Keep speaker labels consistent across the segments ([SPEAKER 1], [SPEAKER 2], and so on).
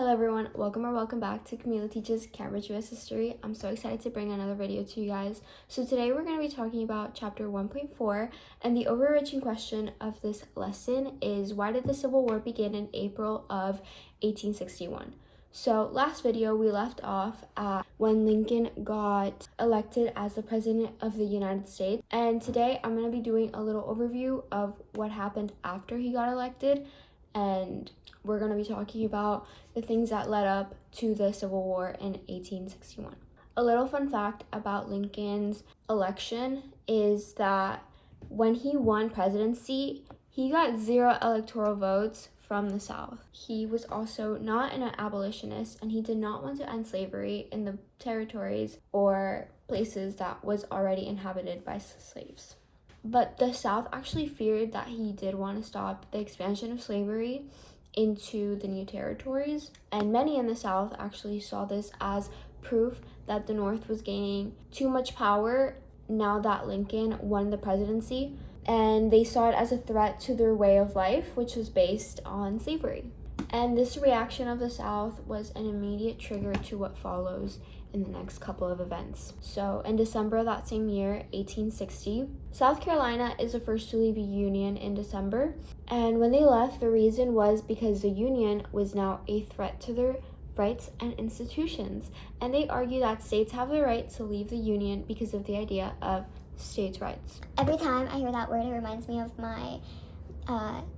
[SPEAKER 1] Hello everyone, welcome back to Camila Teaches Cambridge US History. I'm so excited to bring another video to you guys. So today we're going to be talking about chapter 1.4, and the overarching question of this lesson is, why did the Civil War begin in April of 1861? So last video we left off at when Lincoln got elected as the President of the United States, and today I'm going to be doing a little overview of what happened after he got elected, and we're going to be talking about the things that led up to the Civil War in 1861. A little fun fact about Lincoln's election is that when he won presidency, he got 0 electoral votes from the South. He was also not an abolitionist, and he did not want to end slavery in the territories or places that was already inhabited by slaves. But the South actually feared that he did want to stop the expansion of slavery into the new territories, and many in the South actually saw this as proof that the North was gaining too much power now that Lincoln won the presidency, and they saw it as a threat to their way of life, which was based on slavery. And this reaction of the South was an immediate trigger to what follows in the next couple of events. So in December of that same year, 1860, South Carolina is the first to leave the Union in December. And when they left, the reason was because the Union was now a threat to their rights and institutions. And they argue that states have the right to leave the Union because of the idea of states' rights.
[SPEAKER 2] Every time I hear that word, it reminds me of my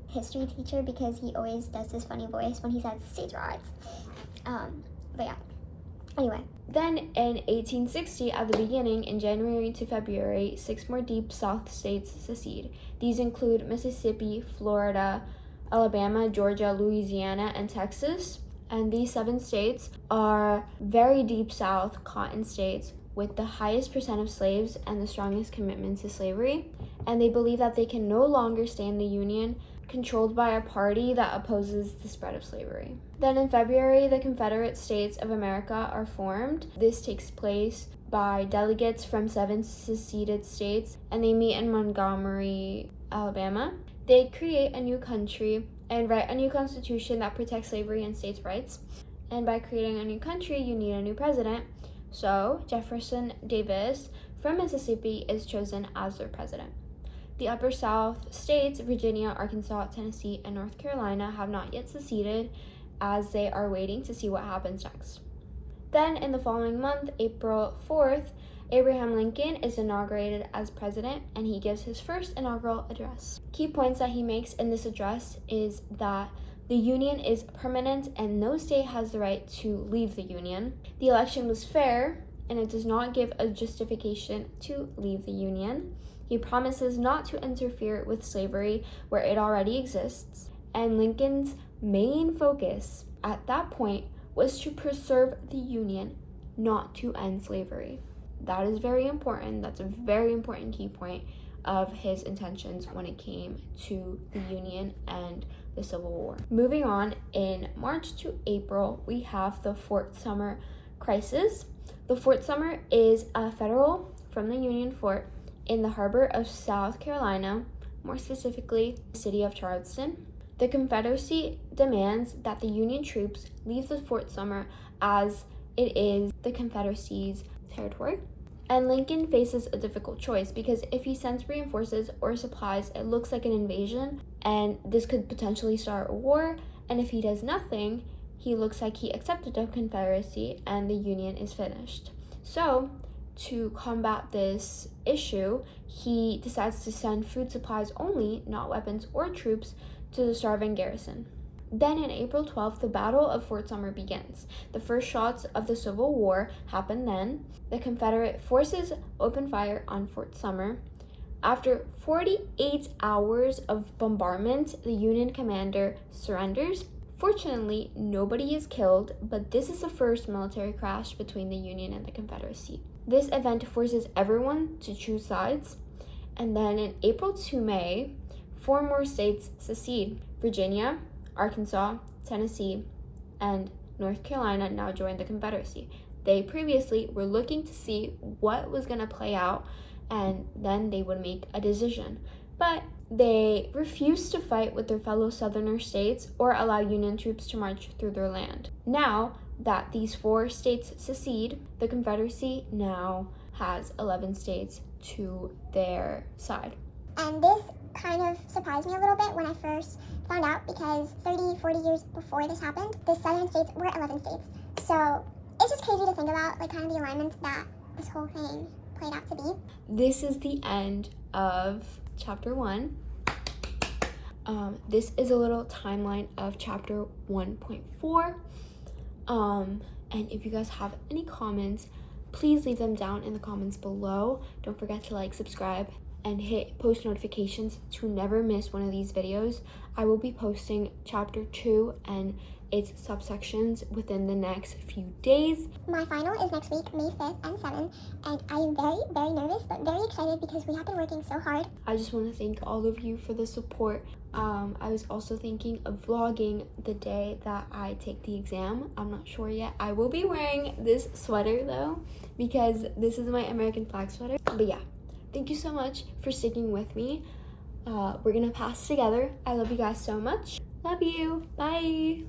[SPEAKER 2] history teacher, because he always does this funny voice when he says states' rights. But yeah. Anyway.
[SPEAKER 1] Then in 1860, at the beginning, in January to February, 6 more deep South states secede. These include Mississippi, Florida, Alabama, Georgia, Louisiana, and Texas. And these 7 states are very deep South cotton states with the highest percent of slaves and the strongest commitment to slavery. And they believe that they can no longer stay in the Union, controlled by a party that opposes the spread of slavery. Then in February, the Confederate States of America are formed. This takes place by delegates from 7 seceded states, and they meet in Montgomery, Alabama. They create a new country and write a new constitution that protects slavery and states' rights. And by creating a new country, you need a new president. So Jefferson Davis from Mississippi is chosen as their president. The Upper South states, Virginia, Arkansas, Tennessee, and North Carolina, have not yet seceded, as they are waiting to see what happens next. Then in the following month, April 4th, Abraham Lincoln is inaugurated as president, and he gives his first inaugural address. Key points that he makes in this address is that the Union is permanent and no state has the right to leave the Union. The election was fair, and it does not give a justification to leave the Union. He promises not to interfere with slavery where it already exists. And Lincoln's main focus at that point was to preserve the Union, not to end slavery. That is very important. That's a very important key point of his intentions when it came to the Union and the Civil War. Moving on, in March to April, we have the Fort Sumter crisis. The Fort Sumter is a federal from the Union fort in the harbor of South Carolina, more specifically, the city of Charleston. The Confederacy demands that the Union troops leave the Fort Sumter as it is the Confederacy's territory. And Lincoln faces a difficult choice, because if he sends reinforcements or supplies, it looks like an invasion, and this could potentially start a war. And if he does nothing, he looks like he accepted the Confederacy and the Union is finished. So, to combat this issue, he decides to send food supplies only, not weapons or troops, to the starving garrison. Then on April 12th, the Battle of Fort Sumter begins. The first shots of the Civil War happen then. The Confederate forces open fire on Fort Sumter. After 48 hours of bombardment, the Union commander surrenders. Fortunately, nobody is killed, but this is the first military crash between the Union and the Confederacy. This event forces everyone to choose sides. And then in April to May, 4 more states secede. Virginia, Arkansas, Tennessee, and North Carolina now join the Confederacy. They previously were looking to see what was going to play out, and then they would make a decision. But They refused to fight with their fellow Southerner states or allow Union troops to march through their land. Now that these 4 states secede, the Confederacy now has 11 states to their side.
[SPEAKER 2] And this kind of surprised me a little bit when I first found out, because 30, 40 years before this happened, the southern states were 11 states. So it's just crazy to think about, like, kind of the alignment that this whole thing played out to be.
[SPEAKER 1] This is the end of chapter 1. This is a little timeline of chapter 1.4. And if you guys have any comments, please leave them down in the comments below. Don't forget to like, subscribe, and hit post notifications to never miss one of these videos. I will be posting chapter 2 and its subsections within the next few days.
[SPEAKER 2] My final is next week, May 5th and 7th, and I am very, very nervous, but very excited because we have been working so hard.
[SPEAKER 1] I just want to thank all of you for the support. I was also thinking of vlogging the day that I take the exam. I'm not sure yet. I will be wearing this sweater though, because this is my American flag sweater. But yeah, thank you so much for sticking with me. We're gonna pass together. I love you guys so much. Love you. Bye.